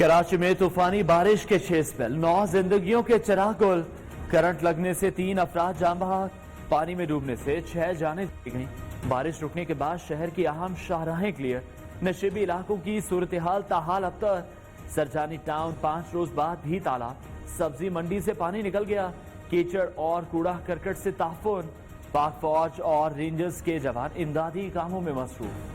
कराची में तूफानी बारिश के 6 स्पेल, 9 जिंदगियों के चिराग गुल। करंट लगने से 3 अफराद जान बहक, पानी में डूबने से 6 जानें चली गईं। बारिश रुकने के बाद शहर की अहम शाहराहें क्लियर, नशीबी इलाकों की सूरत हाल ताहाल अब तक। सरजानी टाउन 5 रोज बाद भी ताला, सब्जी मंडी से पानी निकल गया। कीचड़ और कूड़ा करकट से ताफुन, पाक फौज और रेंजर्स के जवान इमदादी कामों में मसरूफ।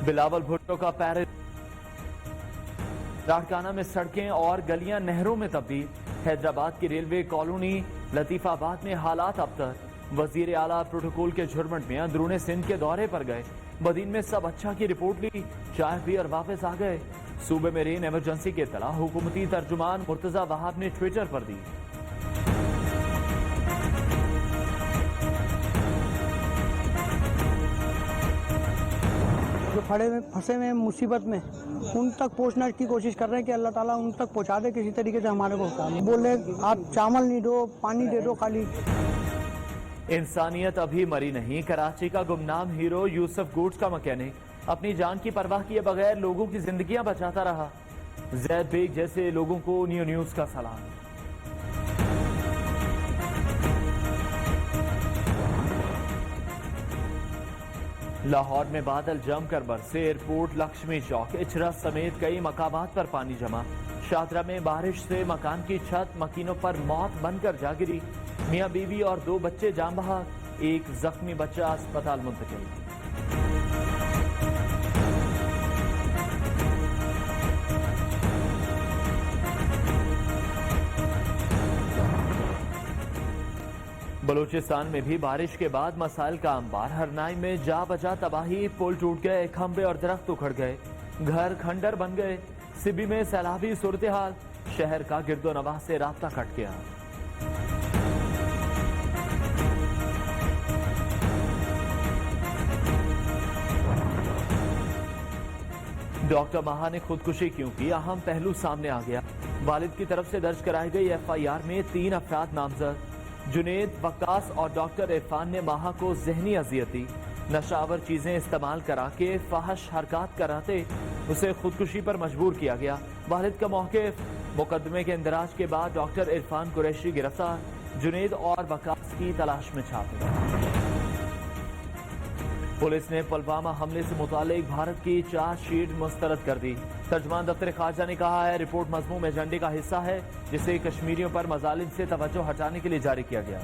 बिलावल भुट्टो का पैरेड, लाड़काना में सड़कें और गलियां नहरों में तब्दील। हैदराबाद की रेलवे कॉलोनी लतीफाबाद में हालात अब तक। वजीर आला प्रोटोकॉल के झुरमट में अंदरूने सिंध के दौरे पर गए। बदीन में सब अच्छा की रिपोर्ट ली, चाय पी और वापस आ गए। सूबे में रेन इमरजेंसी की इत्तला हुकूमती तर्जुमान मुर्तजा वहाब ने ट्विटर पर दी। जो फंसे हुए मुसीबत में, उन तक पहुंचने की कोशिश कर रहे हैं कि अल्लाह ताला उन तक पहुंचा दे किसी तरीके से हमारे को। बोले आप चावल नहीं दो, पानी दे दो खाली। इंसानियत अभी मरी नहीं। कराची का गुमनाम हीरो यूसुफ गुड्स का मैकेनिक अपनी जान की परवाह किए बगैर लोगों की जिंदगियां बचाता रहा। जैद बेग जैसे लोगों को न्यूज का सलाम। लाहौर में बादल जमकर बरसे। एयरपोर्ट, लक्ष्मी चौक, इचरा समेत कई मकामात पर पानी जमा। शादरा में बारिश से मकान की छत मकीनों पर मौत बनकर जा गिरी। मियां बीवी और 2 बच्चे जान बहक, एक जख्मी बच्चा अस्पताल मुंतकिल। बलूचिस्तान में भी बारिश के बाद मसाइल का अंबार। हरनाई में जा बजा तबाही, पुल टूट गए, खंबे और दरख्त उखड़ गए, घर खंडर बन गए। सिबी में सैलाबी सूरत हाल, शहर का गिरदो नवाह से रास्ता कट गया। डॉक्टर महा ने खुदकुशी क्यों की, अहम पहलू सामने आ गया। वालिद की तरफ से दर्ज कराई गई FIR में 3 अफराद नामजद। जुनेद, वक्कास और डॉक्टर इरफान ने माहा को जहनी अजियत दी। नशावर चीजें इस्तेमाल करा के फाहश हरकत कराते उसे खुदकुशी पर मजबूर किया गया। वालिद का मौक़िफ़, मुकदमे के इंदराज के बाद डॉक्टर इरफान कुरैशी गिरफ्तार। जुनेद और वक्कास की तलाश में छापे। पुलिस ने पुलवामा हमले से मुतालिक भारत की चार्जशीट मुस्तरद कर दी। तर्जुमान दफ्तर खारजा ने कहा है, रिपोर्ट मज़मूम एजेंडे का हिस्सा है जिसे कश्मीरियों पर मजालिम से तवज्जो हटाने के लिए जारी किया गया।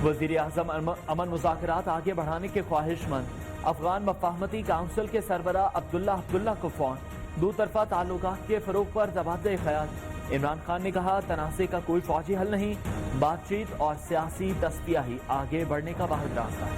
वज़ीर आज़म अमन मुज़ाकरात आगे बढ़ाने के ख्वाहिशमंद। अफगान मफाहमती काउंसिल के सरबरा अब्दुल्ला को फोन। दो तरफा ताल्लुकात के फरोग पर तबादले ख्याल। इमरान खान ने कहा, तनाज़े का कोई फौजी हल नहीं, बातचीत और सियासी तस्फिया ही आगे बढ़ने का वाहिद रास्ता है।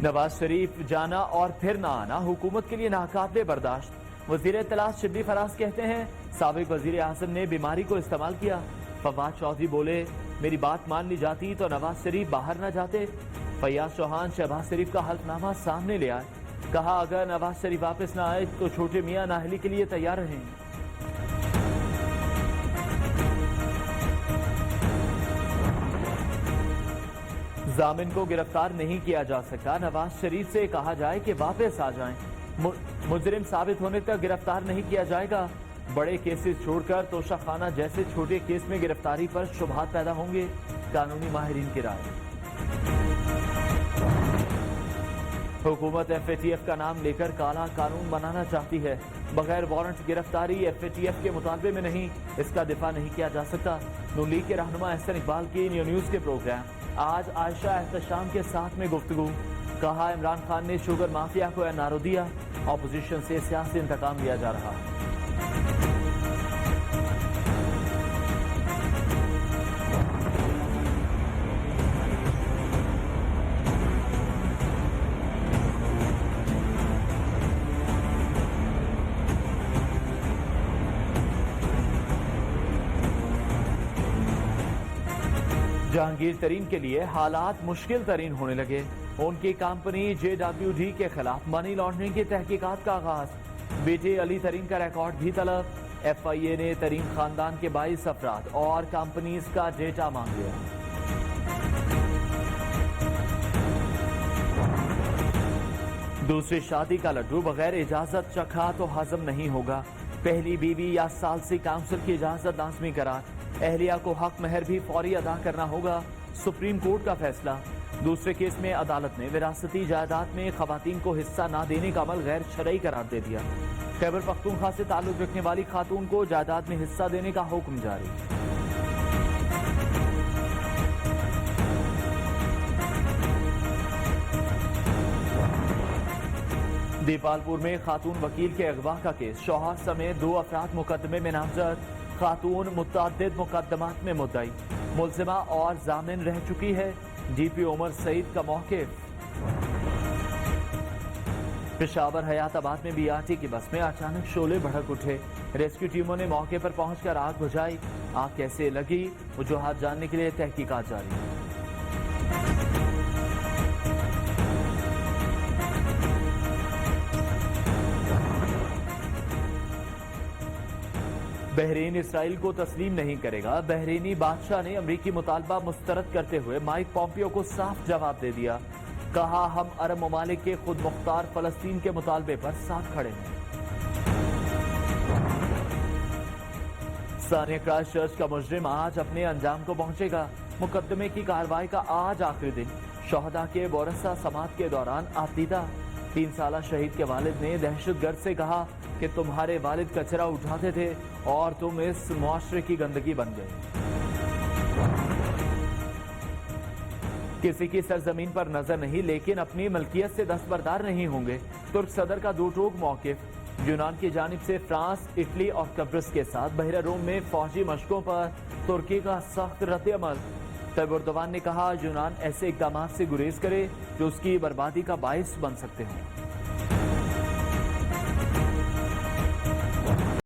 नवाज शरीफ जाना और फिर ना आना हुकूमत के लिए नाकाबिले बर्दाश्त। वज़ीर इत्तलात शिबली फराज कहते हैं, साबिक वज़ीर आज़म ने बीमारी को इस्तेमाल किया। फवाद चौधरी बोले, मेरी बात मान ली जाती तो नवाज शरीफ बाहर न जाते। फैयाज चौहान शहबाज शरीफ का हल्फनामा सामने ले आए। कहा, अगर नवाज शरीफ वापस न आए तो छोटे मियां नाहली के लिए तैयार रहें। जामिन को गिरफ्तार नहीं किया जा सका, नवाज शरीफ से कहा जाए कि वापस आ जाएं। मुजरिम साबित होने तक गिरफ्तार नहीं किया जाएगा। बड़े केसेस छोड़कर तोशाखाना जैसे छोटे केस में गिरफ्तारी पर शुबहात पैदा होंगे, कानूनी माहिरीन की राय। हुकूमत FATF का नाम लेकर काला कानून बनाना चाहती है। बगैर वारंट गिरफ्तारी FATF के मुतालबे में नहीं, इसका दिफा नहीं किया जा सकता। नून लीग के रहनुमा एहसन इकबाल की न्यूज़ के प्रोग्राम। आज आयशा एहतशाम के साथ में गुफ्तगू। कहा, इमरान खान ने शुगर माफिया को एनआरओ दिया, ऑपोजिशन से सियासी इंतकाम लिया जा रहा है। जहांगीर तरीन के लिए हालात मुश्किल तरीन होने लगे। उनकी कंपनी JWD के खिलाफ मनी लॉन्ड्रिंग की तहकीकात का आगाज। बेटे अली तरीन का रिकॉर्ड भी तलब। FIA ने तरीन खानदान के 22 अफराद और कंपनीज का डेटा मांग लिया। दूसरी शादी का लड्डू बगैर इजाजत चखा तो हजम नहीं होगा। पहली बीवी या सालसी काउंसिल की इजाजत लाजमी करार। अहलिया को हक महर भी फौरी अदा करना होगा। सुप्रीम कोर्ट का फैसला। दूसरे केस में अदालत ने विरासती जायदाद में खवातीन को हिस्सा न देने का अमल गैर शरई करार दे दिया। खैबर पख्तूनख्वा से ताल्लुक रखने वाली खातून को जायदाद में हिस्सा देने का हुक्म जारी। दीपालपुर में खातून वकील के अगवा का केस। शौहर समेत 2 अफराद मुकदमे में नामजद। खातून मुतअद्दिद मुकदमात में मुद्दई, मुलजिमा और जामिन रह चुकी है। DP उमर सईद का मौक़िफ़। पेशावर हयाताबाद में BRT की बस में अचानक शोले भड़क उठे। रेस्क्यू टीमों ने मौके पर पहुंचकर आग बुझाई। आग कैसे लगी, वजूहात जानने के लिए तहकीकात जारी। बहरीन इसराइल को तस्लीम नहीं करेगा। बहरीनी बादशाह ने अमरीकी मुतालबा मुस्तरद करते हुए माइक पॉम्पियो को साफ जवाब दे दिया। कहा, हम अरब ममालिक के खुद मुख्तार फलस्तीन के मुतालबे पर साथ खड़े हैं। सानिया क्राइस्टचर्च का मुजरिम आज अपने अंजाम को पहुंचेगा। मुकदमे की कार्रवाई का आज आखिरी दिन। शोहदा के बोरसा समात के दौरान आतीदा। 3 साला शहीद के वालिद ने दहशतगर्द से कहा कि तुम्हारे वालिद कचरा उठाते थे और तुम इस मुआशरे की गंदगी बन गए। किसी की सरजमीन पर नजर नहीं, लेकिन अपनी मलकियत से दस्तबरदार नहीं होंगे। तुर्क सदर का दो टोक मौकिफ। यूनान की जानिब से फ्रांस, इटली और कब्रिस के साथ बहरा रूम में फौजी मशकों पर तुर्की का सख्त रद्द-ए-अमल। तैयब एर्दोगान ने कहा, यूनान ऐसे इकदाम से गुरेज करे जो उसकी बर्बादी का बाइस बन सकते हों।